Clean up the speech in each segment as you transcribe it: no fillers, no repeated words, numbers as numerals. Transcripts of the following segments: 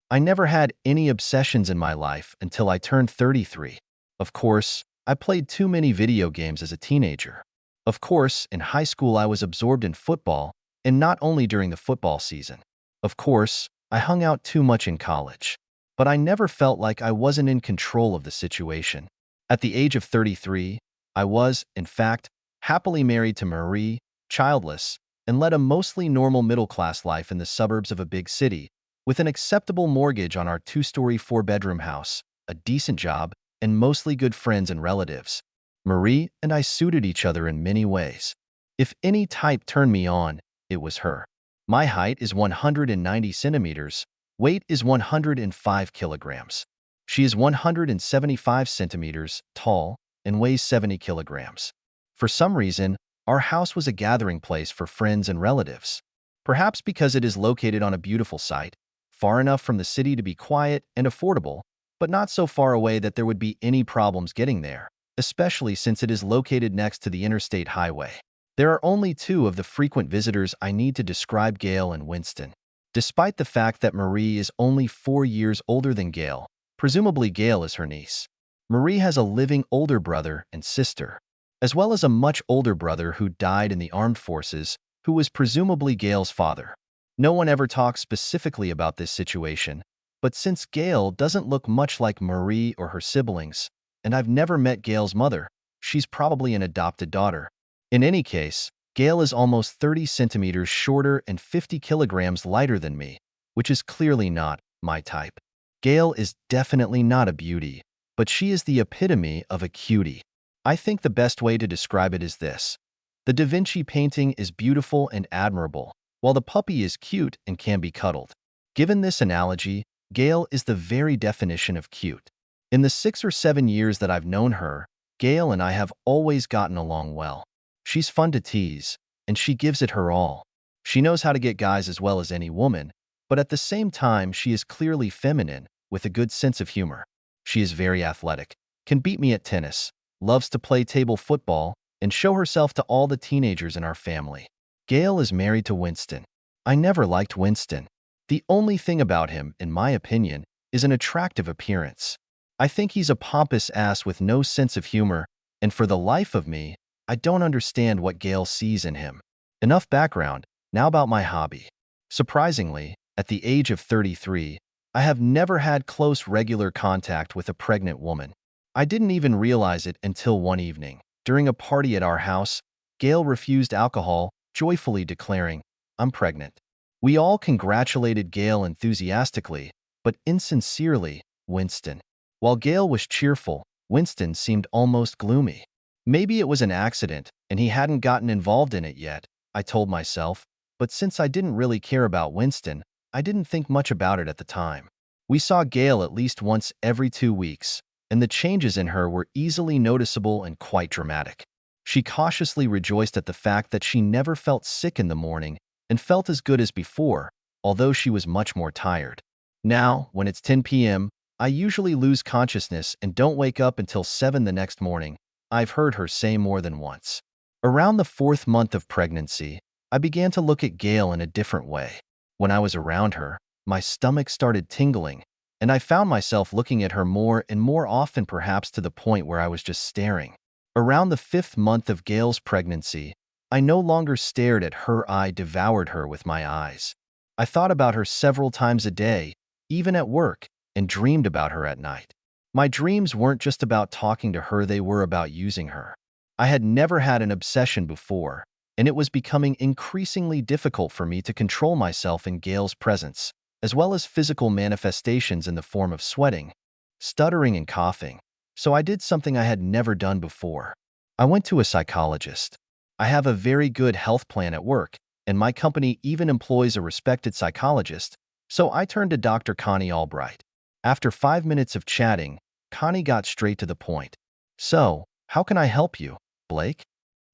I never had any obsessions in my life until I turned 33. Of course, I played too many video games as a teenager. Of course, in high school I was absorbed in football, and not only during the football season. Of course, I hung out too much in college. But I never felt like I wasn't in control of the situation. At the age of 33, I was, in fact, happily married to Marie, childless, and led a mostly normal middle-class life in the suburbs of a big city, with an acceptable mortgage on our two-story, four-bedroom house, a decent job, and mostly good friends and relatives. Marie and I suited each other in many ways. If any type turned me on, it was her. My height is 190 centimeters, weight is 105 kilograms. She is 175 centimeters tall and weighs 70 kilograms. For some reason, our house was a gathering place for friends and relatives. Perhaps because it is located on a beautiful site, far enough from the city to be quiet and affordable, but not so far away that there would be any problems getting there, especially since it is located next to the interstate highway. There are only two of the frequent visitors I need to describe Gail and Winston. Despite the fact that Marie is only 4 years older than Gail, presumably Gail is her niece. Marie has a living older brother and sister, as well as a much older brother who died in the armed forces, who was presumably Gail's father. No one ever talks specifically about this situation, but since Gail doesn't look much like Marie or her siblings, and I've never met Gail's mother, she's probably an adopted daughter. In any case, Gail is almost 30 centimeters shorter and 50 kilograms lighter than me, which is clearly not my type. Gail is definitely not a beauty, but she is the epitome of a cutie. I think the best way to describe it is this. The Da Vinci painting is beautiful and admirable, while the puppy is cute and can be cuddled. Given this analogy, Gail is the very definition of cute. In the 6 or 7 years that I've known her, Gail and I have always gotten along well. She's fun to tease, and she gives it her all. She knows how to get guys as well as any woman, but at the same time she is clearly feminine, with a good sense of humor. She is very athletic, can beat me at tennis, loves to play table football, and show herself to all the teenagers in our family. Gail is married to Winston. I never liked Winston. The only thing about him, in my opinion, is an attractive appearance. I think he's a pompous ass with no sense of humor, and for the life of me, I don't understand what Gail sees in him. Enough background, now about my hobby. Surprisingly, at the age of 33, I have never had close regular contact with a pregnant woman. I didn't even realize it until one evening. During a party at our house, Gail refused alcohol, joyfully declaring, "I'm pregnant." We all congratulated Gail enthusiastically, but insincerely, Winston. While Gail was cheerful, Winston seemed almost gloomy. Maybe it was an accident, and he hadn't gotten involved in it yet, I told myself, but since I didn't really care about Winston, I didn't think much about it at the time. We saw Gail at least once every 2 weeks, and the changes in her were easily noticeable and quite dramatic. She cautiously rejoiced at the fact that she never felt sick in the morning and felt as good as before, although she was much more tired. Now, when it's 10 p.m., I usually lose consciousness and don't wake up until 7 the next morning, I've heard her say more than once. Around the 4th month of pregnancy, I began to look at Gail in a different way. When I was around her, my stomach started tingling, and I found myself looking at her more and more often, perhaps to the point where I was just staring. Around the 5th month of Gail's pregnancy, I no longer stared at her, I devoured her with my eyes. I thought about her several times a day, even at work, and dreamed about her at night. My dreams weren't just about talking to her, they were about using her. I had never had an obsession before, and it was becoming increasingly difficult for me to control myself in Gail's presence, as well as physical manifestations in the form of sweating, stuttering, and coughing. So I did something I had never done before. I went to a psychologist. I have a very good health plan at work, and my company even employs a respected psychologist, so I turned to Dr. Connie Albright. After 5 minutes of chatting, Connie got straight to the point. "So, how can I help you, Blake?"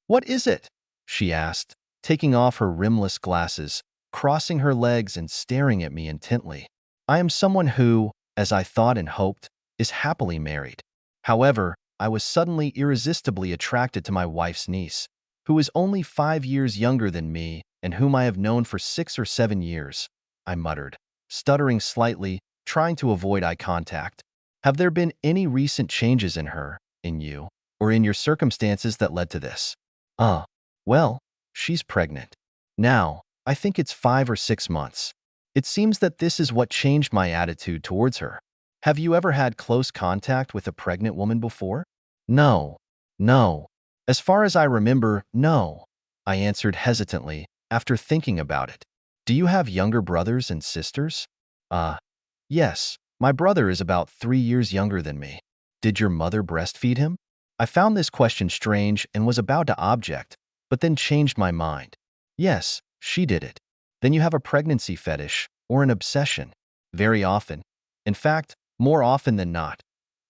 "What is it?" she asked, taking off her rimless glasses, crossing her legs and staring at me intently. "I am someone who, as I thought and hoped, is happily married. However, I was suddenly irresistibly attracted to my wife's niece, who is only 5 years younger than me and whom I have known for 6 or 7 years," I muttered, stuttering slightly trying to avoid eye contact. Have there been any recent changes in her, in you, or in your circumstances that led to this? Uh, well, she's pregnant. Now, I think it's 5 or 6 months. It seems that this is what changed my attitude towards her. Have you ever had close contact with a pregnant woman before? No. No. As far as I remember, no. I answered hesitantly, after thinking about it. Do you have younger brothers and sisters? Uh, yes. My brother is about 3 years younger than me. Did your mother breastfeed him? I found this question strange and was about to object, but then changed my mind. Yes, she did it. Then you have a pregnancy fetish or an obsession. Very often. In fact, more often than not.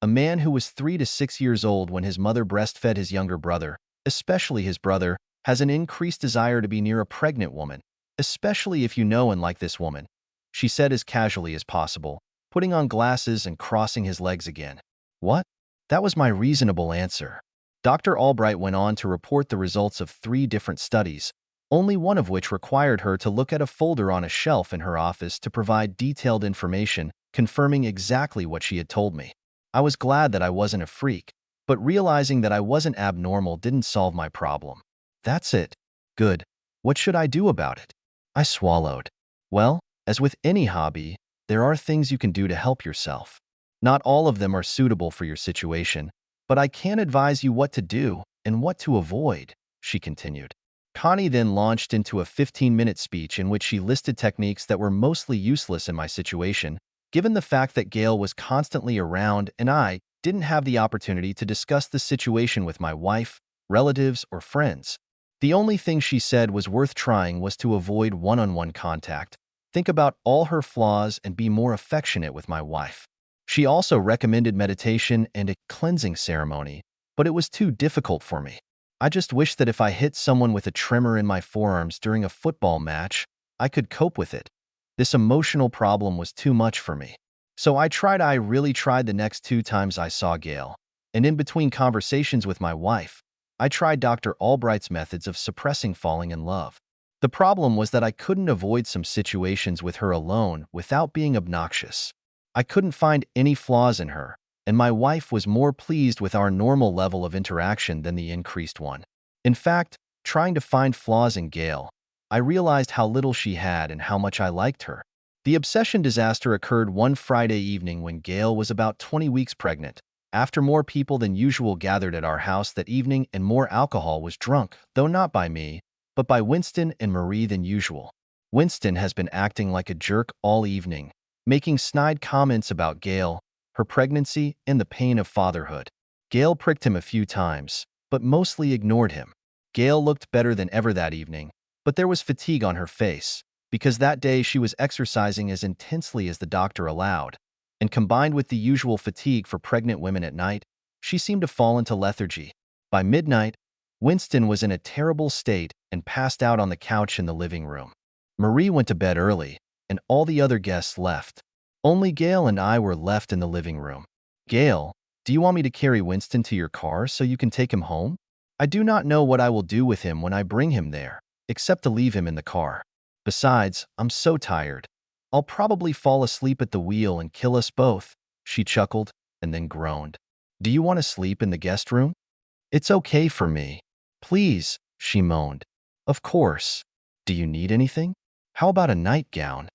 A man who was 3 to 6 years old when his mother breastfed his younger brother, especially his brother, has an increased desire to be near a pregnant woman, especially if you know and like this woman, she said as casually as possible, putting on glasses and crossing his legs again. What? That was my reasonable answer. Dr. Albright went on to report the results of 3 different studies, only one of which required her to look at a folder on a shelf in her office to provide detailed information confirming exactly what she had told me. I was glad that I wasn't a freak, but realizing that I wasn't abnormal didn't solve my problem. That's it. Good. What should I do about it? I swallowed. Well, as with any hobby, there are things you can do to help yourself. Not all of them are suitable for your situation, but I can advise you what to do and what to avoid, she continued. Connie then launched into a 15-minute speech in which she listed techniques that were mostly useless in my situation, given the fact that Gail was constantly around and I didn't have the opportunity to discuss the situation with my wife, relatives, or friends. The only thing she said was worth trying was to avoid one-on-one contact, think about all her flaws, and be more affectionate with my wife. She also recommended meditation and a cleansing ceremony, but it was too difficult for me. I just wish that if I hit someone with a tremor in my forearms during a football match, I could cope with it. This emotional problem was too much for me. So I really tried the next 2 times I saw Gail. And in between conversations with my wife, I tried Dr. Albright's methods of suppressing falling in love. The problem was that I couldn't avoid some situations with her alone without being obnoxious. I couldn't find any flaws in her, and my wife was more pleased with our normal level of interaction than the increased one. In fact, trying to find flaws in Gail, I realized how little she had and how much I liked her. The obsession disaster occurred one Friday evening when Gail was about 20 weeks pregnant, after more people than usual gathered at our house that evening and more alcohol was drunk, though not by me, but by Winston and Marie than usual. Winston has been acting like a jerk all evening, making snide comments about Gail, her pregnancy, and the pain of fatherhood. Gail pricked him a few times, but mostly ignored him. Gail looked better than ever that evening, but there was fatigue on her face, because that day she was exercising as intensely as the doctor allowed, and combined with the usual fatigue for pregnant women at night, she seemed to fall into lethargy. By midnight, Winston was in a terrible state and passed out on the couch in the living room. Marie went to bed early, and all the other guests left. Only Gail and I were left in the living room. Gail, do you want me to carry Winston to your car so you can take him home? I do not know what I will do with him when I bring him there, except to leave him in the car. Besides, I'm so tired. I'll probably fall asleep at the wheel and kill us both, she chuckled and then groaned. Do you want to sleep in the guest room? It's okay for me. Please, she moaned. Of course. Do you need anything? How about a nightgown?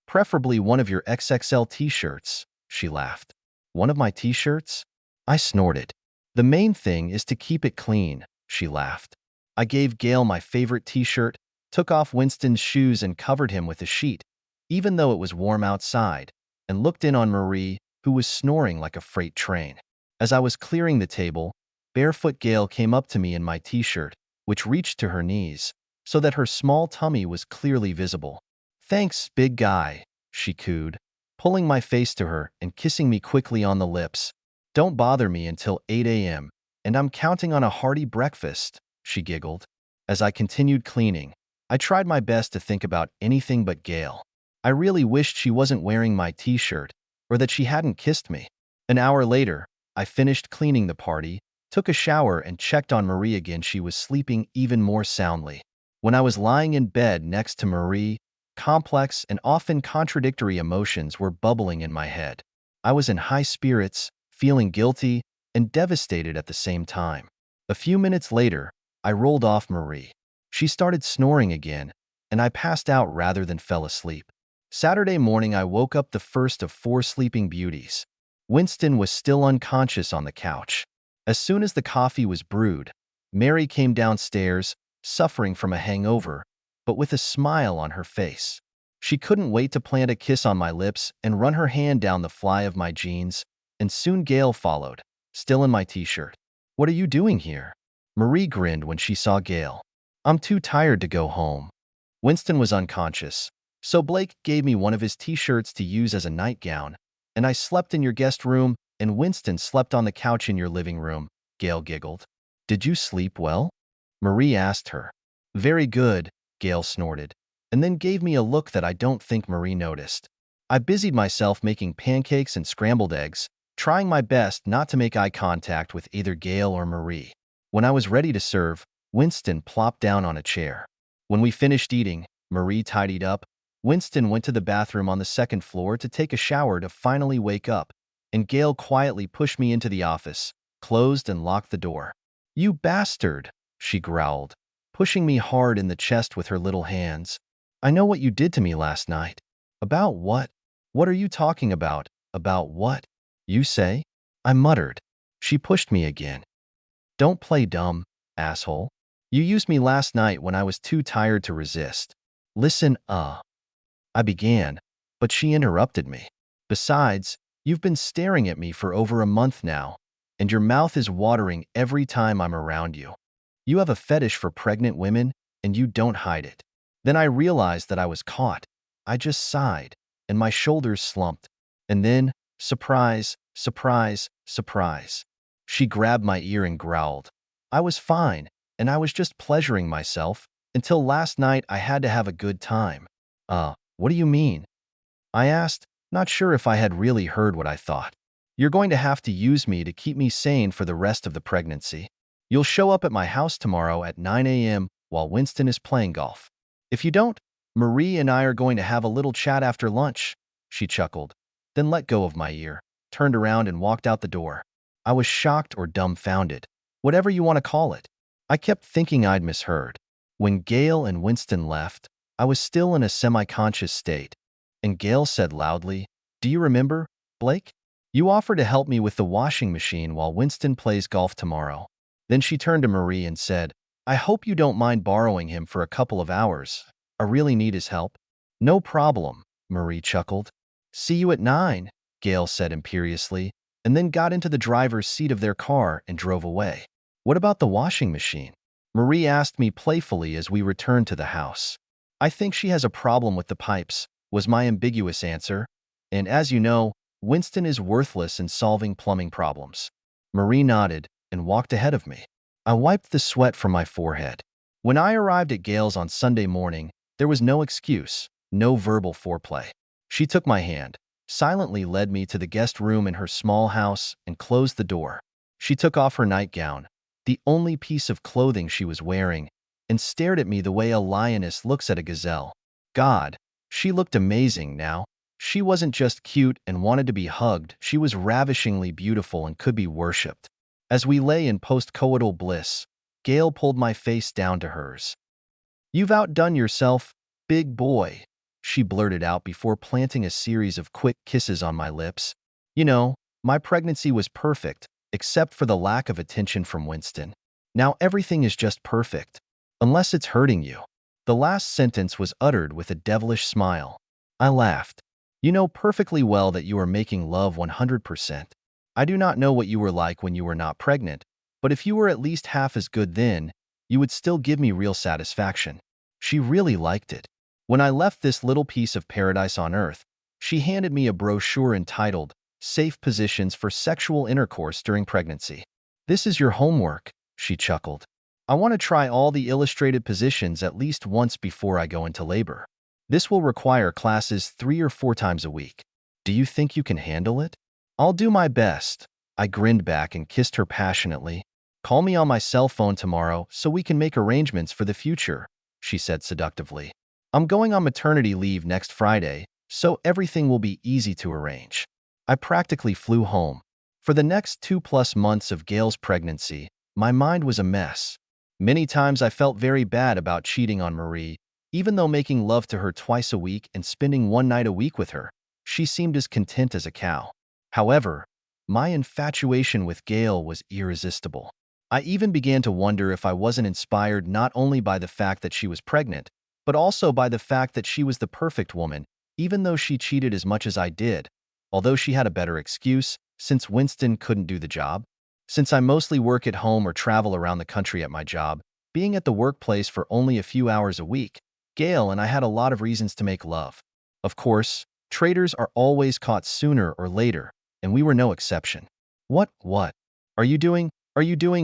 Preferably one of your XXL t-shirts, she laughed. One of my t-shirts? I snorted. The main thing is to keep it clean, she laughed. I gave Gail my favorite t-shirt, took off Winston's shoes and covered him with a sheet, even though it was warm outside, and looked in on Marie, who was snoring like a freight train. As I was clearing the table, barefoot Gail came up to me in my t-shirt, which reached to her knees, so that her small tummy was clearly visible. Thanks, big guy, she cooed, pulling my face to her and kissing me quickly on the lips. Don't bother me until 8 a.m., and I'm counting on a hearty breakfast, she giggled. As I continued cleaning, I tried my best to think about anything but Gail. I really wished she wasn't wearing my t-shirt, or that she hadn't kissed me. An hour later, I finished cleaning the party, took a shower, and checked on Marie again. She was sleeping even more soundly. When I was lying in bed next to Marie, complex, and often contradictory emotions were bubbling in my head. I was in high spirits, feeling guilty, and devastated at the same time. A few minutes later, I rolled off Marie. She started snoring again, and I passed out rather than fell asleep. Saturday morning, I woke up the first of 4 sleeping beauties. Winston was still unconscious on the couch. As soon as the coffee was brewed, Mary came downstairs, suffering from a hangover, but with a smile on her face. She couldn't wait to plant a kiss on my lips and run her hand down the fly of my jeans, and soon Gail followed, still in my t-shirt. "What are you doing here?" Marie grinned when she saw Gail. "I'm too tired to go home." Winston was unconscious, so Blake gave me one of his t-shirts to use as a nightgown, and I slept in your guest room, and Winston slept on the couch in your living room, Gail giggled. "Did you sleep well?" Marie asked her. "Very good," Gail snorted, and then gave me a look that I don't think Marie noticed. I busied myself making pancakes and scrambled eggs, trying my best not to make eye contact with either Gail or Marie. When I was ready to serve, Winston plopped down on a chair. When we finished eating, Marie tidied up. Winston went to the bathroom on the second floor to take a shower to finally wake up, and Gail quietly pushed me into the office, closed and locked the door. "You bastard," she growled, pushing me hard in the chest with her little hands. "I know what you did to me last night." "About what? What are you talking about? About what? You say?" I muttered. She pushed me again. "Don't play dumb, asshole. You used me last night when I was too tired to resist." "Listen, I began, but she interrupted me. "Besides, you've been staring at me for over a month now, and your mouth is watering every time I'm around you. You have a fetish for pregnant women, and you don't hide it." Then I realized that I was caught. I just sighed, and my shoulders slumped. And then, surprise, surprise, surprise. She grabbed my ear and growled. I was fine, and I was just pleasuring myself, until last night I had to have a good time. What do you mean?" I asked, not sure if I had really heard what I thought. "You're going to have to use me to keep me sane for the rest of the pregnancy. You'll show up at my house tomorrow at 9 a.m. while Winston is playing golf. If you don't, Marie and I are going to have a little chat after lunch." She chuckled, then let go of my ear, turned around and walked out the door. I was shocked or dumbfounded, whatever you want to call it. I kept thinking I'd misheard. When Gail and Winston left, I was still in a semi-conscious state, and Gail said loudly, "Do you remember, Blake? You offered to help me with the washing machine while Winston plays golf tomorrow." Then she turned to Marie and said, "I hope you don't mind borrowing him for a couple of hours. I really need his help." "No problem," Marie chuckled. "See you at 9, Gail said imperiously, and then got into the driver's seat of their car and drove away. "What about the washing machine?" Marie asked me playfully as we returned to the house. "I think she has a problem with the pipes," was my ambiguous answer, and as you know, Winston is worthless in solving plumbing problems. Marie nodded and walked ahead of me. I wiped the sweat from my forehead. When I arrived at Gail's on Sunday morning, there was no excuse, no verbal foreplay. She took my hand, silently led me to the guest room in her small house, and closed the door. She took off her nightgown, the only piece of clothing she was wearing, and stared at me the way a lioness looks at a gazelle. God, she looked amazing now. She wasn't just cute and wanted to be hugged, she was ravishingly beautiful and could be worshipped. As we lay in post-coital bliss, Gail pulled my face down to hers. "You've outdone yourself, big boy," she blurted out before planting a series of quick kisses on my lips. "You know, my pregnancy was perfect, except for the lack of attention from Winston. Now everything is just perfect. Unless it's hurting you." The last sentence was uttered with a devilish smile. I laughed. "You know perfectly well that you are making love 100%. I do not know what you were like when you were not pregnant, but if you were at least half as good then, you would still give me real satisfaction." She really liked it. When I left this little piece of paradise on earth, she handed me a brochure entitled "Safe Positions for Sexual Intercourse During Pregnancy." "This is your homework," she chuckled. "I want to try all the illustrated positions at least once before I go into labor. This will require classes 3 or 4 times a week. Do you think you can handle it?" "I'll do my best." I grinned back and kissed her passionately. "Call me on my cell phone tomorrow so we can make arrangements for the future," she said seductively. I'm going on maternity leave next Friday, so everything will be easy to arrange. I practically flew home. For the next 2+ months of Gail's pregnancy, my mind was a mess. Many times I felt very bad about cheating on Marie, even though making love to her twice a week and spending one night a week with her, she seemed as content as a cow. However, my infatuation with Gail was irresistible. I even began to wonder if I wasn't inspired not only by the fact that she was pregnant, but also by the fact that she was the perfect woman, even though she cheated as much as I did. Although she had a better excuse, since Winston couldn't do the job. Since I mostly work at home or travel around the country at my job, being at the workplace for only a few hours a week, Gail and I had a lot of reasons to make love. Of course, traitors are always caught sooner or later, and we were no exception. What? Are you doing,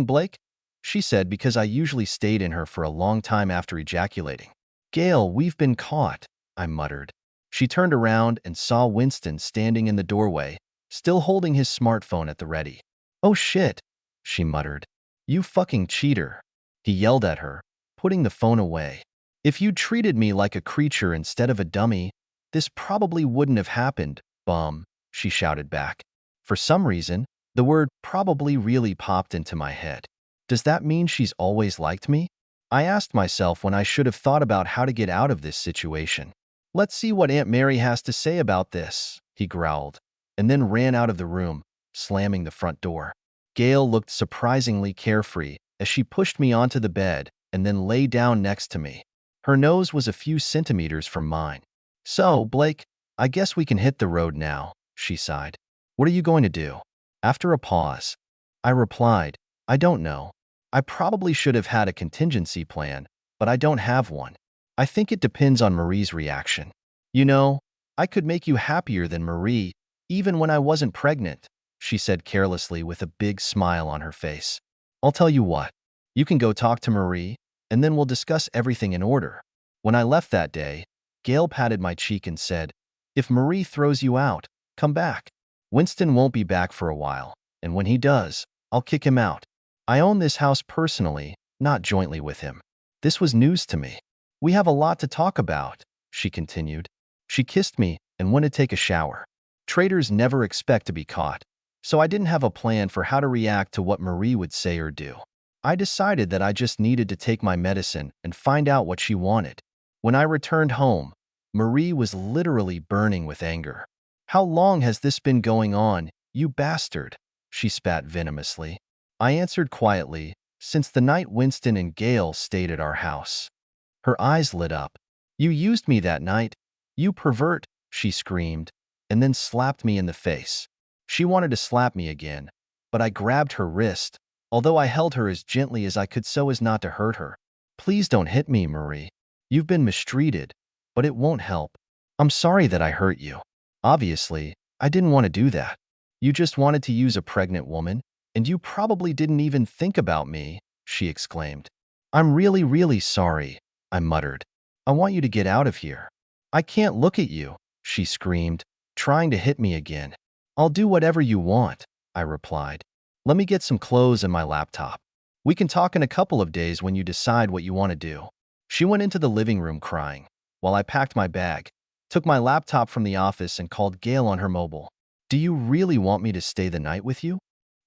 Blake? She said because I usually stayed in her for a long time after ejaculating. Gail, we've been caught, I muttered. She turned around and saw Winston standing in the doorway, still holding his smartphone at the ready. Oh shit, she muttered. You fucking cheater. He yelled at her, putting the phone away. If you'd treated me like a creature instead of a dummy, this probably wouldn't have happened, bum, she shouted back. For some reason, the word probably really popped into my head. Does that mean she's always liked me? I asked myself when I should have thought about how to get out of this situation. Let's see what Aunt Mary has to say about this, he growled, and then ran out of the room, slamming the front door. Gail looked surprisingly carefree as she pushed me onto the bed and then lay down next to me. Her nose was a few centimeters from mine. So, Blake, I guess we can hit the road now, she sighed. What are you going to do? After a pause, I replied, I don't know. I probably should have had a contingency plan, but I don't have one. I think it depends on Marie's reaction. You know, I could make you happier than Marie, even when I wasn't pregnant, she said carelessly with a big smile on her face. I'll tell you what, you can go talk to Marie, and then we'll discuss everything in order. When I left that day, Gail patted my cheek and said, if Marie throws you out, come back. Winston won't be back for a while, and when he does, I'll kick him out. I own this house personally, not jointly with him. This was news to me. We have a lot to talk about, she continued. She kissed me and went to take a shower. Traitors never expect to be caught, so I didn't have a plan for how to react to what Marie would say or do. I decided that I just needed to take my medicine and find out what she wanted. When I returned home, Marie was literally burning with anger. How long has this been going on, you bastard? She spat venomously. I answered quietly, since the night Winston and Gail stayed at our house. Her eyes lit up. You used me that night, you pervert, she screamed, and then slapped me in the face. She wanted to slap me again, but I grabbed her wrist, although I held her as gently as I could so as not to hurt her. Please don't hit me, Marie. You've been mistreated, but it won't help. I'm sorry that I hurt you. Obviously, I didn't want to do that. You just wanted to use a pregnant woman, and you probably didn't even think about me, she exclaimed. I'm really sorry, I muttered. I want you to get out of here. I can't look at you, she screamed, trying to hit me again. I'll do whatever you want, I replied. Let me get some clothes and my laptop. We can talk in a couple of days when you decide what you want to do. She went into the living room crying, while I packed my bag, took my laptop from the office and called Gail on her mobile. Do you really want me to stay the night with you?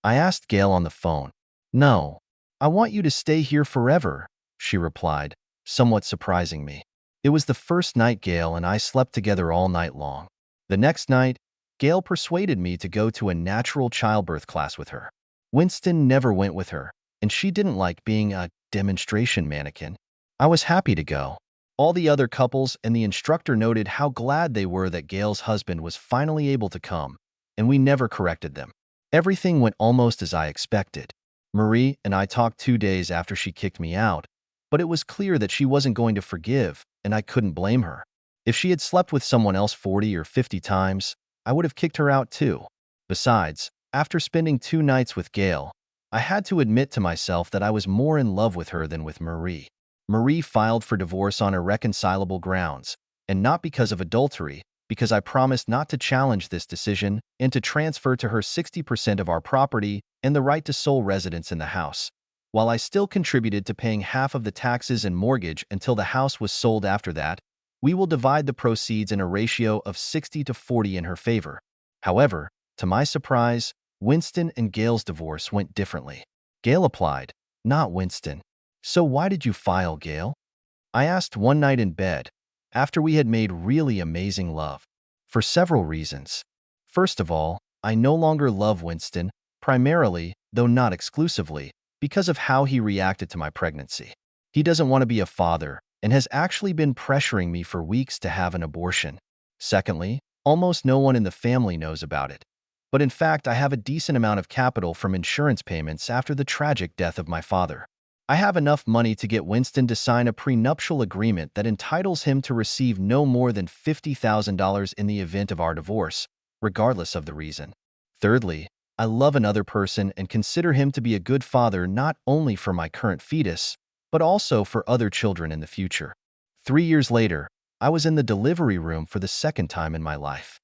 I asked Gail on the phone. No, I want you to stay here forever, she replied, somewhat surprising me. It was the first night Gail and I slept together all night long. The next night, Gail persuaded me to go to a natural childbirth class with her. Winston never went with her, and she didn't like being a demonstration mannequin. I was happy to go. All the other couples and the instructor noted how glad they were that Gail's husband was finally able to come, and we never corrected them. Everything went almost as I expected. Marie and I talked 2 days after she kicked me out, but it was clear that she wasn't going to forgive, and I couldn't blame her. If she had slept with someone else 40 or 50 times, I would have kicked her out too. Besides, after spending 2 nights with Gail, I had to admit to myself that I was more in love with her than with Marie. Marie filed for divorce on irreconcilable grounds, and not because of adultery, because I promised not to challenge this decision and to transfer to her 60% of our property and the right to sole residence in the house, while I still contributed to paying half of the taxes and mortgage until the house was sold after that. We will divide the proceeds in a ratio of 60-40 in her favor. However, to my surprise, Winston and Gail's divorce went differently. Gail applied, not Winston. "So why did you file, Gail?" I asked one night in bed, after we had made really amazing love. "For several reasons. First of all, I no longer love Winston, primarily, though not exclusively, because of how he reacted to my pregnancy. He doesn't want to be a father and has actually been pressuring me for weeks to have an abortion. Secondly, almost no one in the family knows about it. But in fact, I have a decent amount of capital from insurance payments after the tragic death of my father. I have enough money to get Winston to sign a prenuptial agreement that entitles him to receive no more than $50,000 in the event of our divorce, regardless of the reason. Thirdly, I love another person and consider him to be a good father not only for my current fetus, but also for other children in the future." 3 years later, I was in the delivery room for the second time in my life.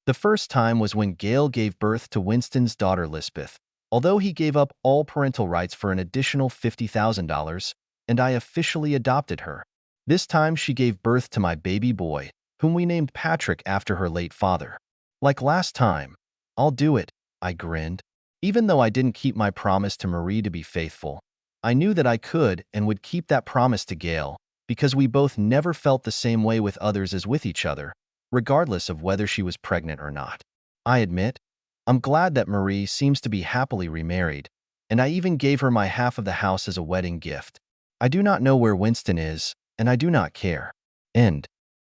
The first time was when Gail gave birth to Winston's daughter Lisbeth, although he gave up all parental rights for an additional $50,000, and I officially adopted her. This time she gave birth to my baby boy, whom we named Patrick after her late father. Like last time, "I'll do it," I grinned. Even though I didn't keep my promise to Marie to be faithful, I knew that I could and would keep that promise to Gail, because we both never felt the same way with others as with each other, regardless of whether she was pregnant or not. I admit, I'm glad that Marie seems to be happily remarried, and I even gave her my half of the house as a wedding gift. I do not know where Winston is, and I do not care. End.